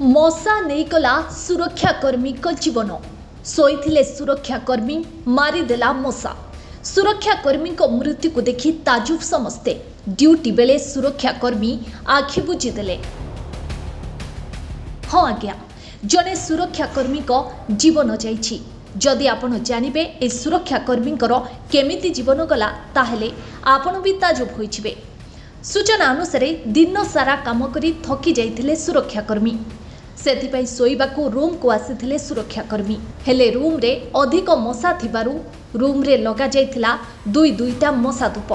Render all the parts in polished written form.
मशा नहीं गला सुरक्षाकर्मी जीवन शोईथिले सुरक्षाकर्मी मारिदेला मशा सुरक्षाकर्मी मृत्यु को देखि ताजुब समस्ते ड्यूटी बेले सुरक्षाकर्मी आखि बुझीदेले। हाँ आज्ञा जने सुरक्षाकर्मी जीवन जाइछि। जदि आपण जानिबे ए सुरक्षाकर्मी केमिति जीवन गला ताहेले आपण भी ताजुब होइछिबे। सूचना अनुसार दिन सारा काम करी थकी जाइथिले सुरक्षाकर्मी सेथिपाई सोईबाकू रूम को आसीथिले सुरक्षाकर्मी हेले रूम रे अधिक मशा थिबारु रूम रे लगा जाइथिला दुईटा मशा धूप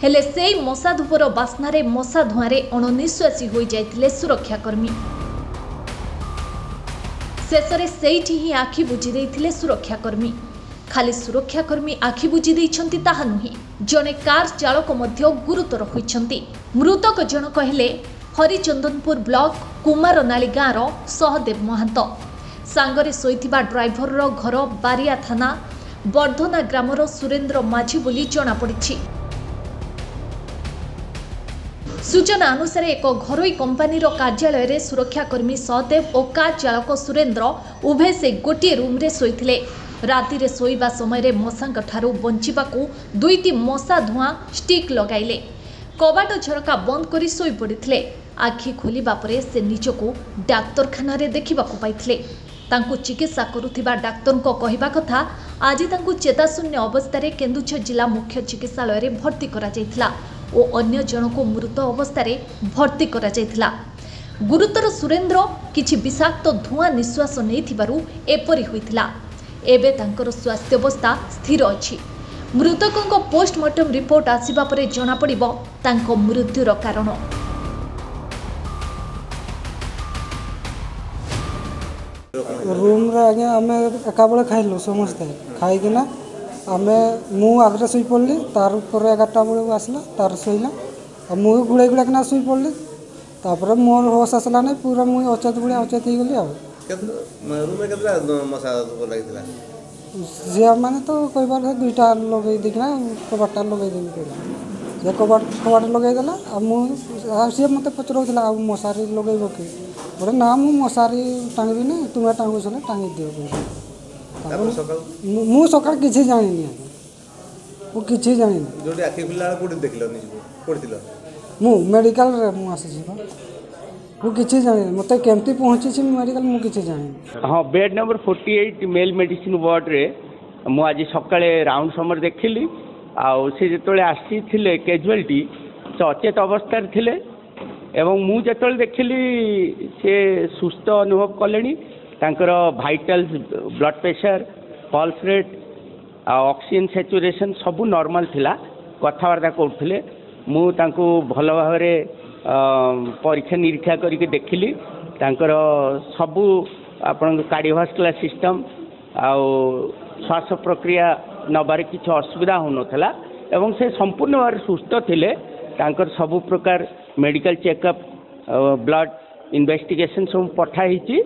हेले सेई मशा धूपर बास्नारे मशा धुआरे अणनिश्वासी होई जाइथिले सुरक्षाकर्मी। शेषरे सेठी ही आखि बुझी देइथिले सुरक्षाकर्मी। खाली सुरक्षाकर्मी आखि बुझी देइछंती ताहा नुही जने कार चालक मध्य गुरुतर होइछंती। मृतक जनक हेले हरिचंदनपुर ब्लॉक कुमारनाली गाँव सहदेव महांत सांगरे सोईथिबा ड्राइवर रो घर बारिया थाना बर्धना ग्रामर सुरेंद्र माझी बोली जना पड़िछि। सूचना अनुसार एक घरोई कंपानी कार्यालय रे सुरक्षाकर्मी सहदेव और कार चालक सुरेंद्र उभय से गोटे रूम रे सोईथिले। राति रे सोईबा समय मशांक ठारू बंचिबाकू दुईटी मशा धुआं स्टिक लगाइले। कबाट झरका बंद करी सोई पड़िथिले। आखि खोलिबा परे से निजको डाक्तरखाना रे देखिबाकू पाइथिले। तांकू चिकित्सा करुथिबा डाक्तरको कहिबा कथा आज तांकू चेताशून्य अवस्था केन्दुझर जिला मुख्य चिकित्सालय रे भर्ती करा जायथिला और अन्य जनको मृत अवस्था रे भर्ती करा जायथिला। गुरुतर सुरेंद्र किछि विषाक्त धुआं निश्वास नेथिबारु एपरि होइथिला। एबे तांकर स्वास्थ्य अवस्था स्थिर अछि। मृतकों पोस्टमार्टम रिपोर्ट आसिबा परे जना पड़िबो तांको मृत्युर कारण। रूम रे आगे आमे एका बेले खाइलु समस्ते खाइकिना आमे मु आगरे सुई पड़ली तार ऊपर 11टा बेले आसला तार सोइला मु गुळे गुळे किना सुई पड़ली तापर मोर होश आसला नै पूरा मु अचेत गुळे अचेत ही गेली आ रूम में केतला मशा लागितला जे माने तो कहबार दुईटा लगे देखना कबाटा लगे देबे जे कबाट लगे देला आ मु से मते पचरौतला आ मशारी लगेबो के बोले ना मु मशारी टांगबी नै तुमे टांगो छले टांगी दियो। मु सकाळ किछि जानिनी मु किछि जानिनी जोडी आखि खुला कोडी देखिलो निजको कोडतिलो मु मेडिकल रे मु आसी छी मु किछि जानिनी मते केमती पहुंची छी मेडिकल मु किछि जानिनी। हां bed number 48 male medicine ward रे मु आज सकाळे राउंड समर देखिली आ से जेतोले आसी थिले कैजुअलिटी से अचेत अवस्था रे थिले एवं मु जेतोले देखिली से सुस्थ अनुभव कलेनी तांकर vitals blood pressure pulse rate oxygen saturation सब नॉर्मल थिला कथावार्ता करथिले मु तांको भल भाबरे परीक्षा निरीक्षा करके देखिली तांकर सबू आपण कार्डियोवास्कुलर सिस्टम आउ श्वास प्रक्रिया नबार किसी असुविधा हो नथला एवं से संपूर्ण भाव सुस्थ थिले तांकर सबू प्रकार मेडिकल चेकअप ब्लड इन्वेस्टिगेशन सब पठाई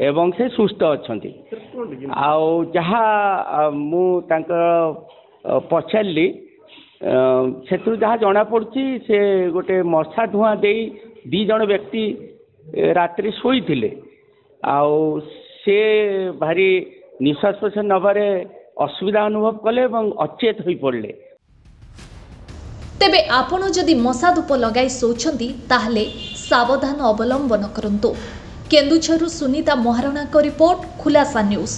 एवं से सुस्थ अछंती आउ जहा मु तांकर पचारली से जहाँ जना पड़ी से गोटे मशा धुआं दे दी जन व्यक्ति रात्रि शोई थिले आउ से भारी निश्वास प्रश्वास नबारे असुविधा अनुभव कले एवं अचेत होई पड़ले। तेबे आपण जदि मशा धूप लगाई शोचंती ताहले सावधान अवलंबन करंतु। केन्दुझरु सुनीता महाराणा को रिपोर्ट खुलासा न्यूज।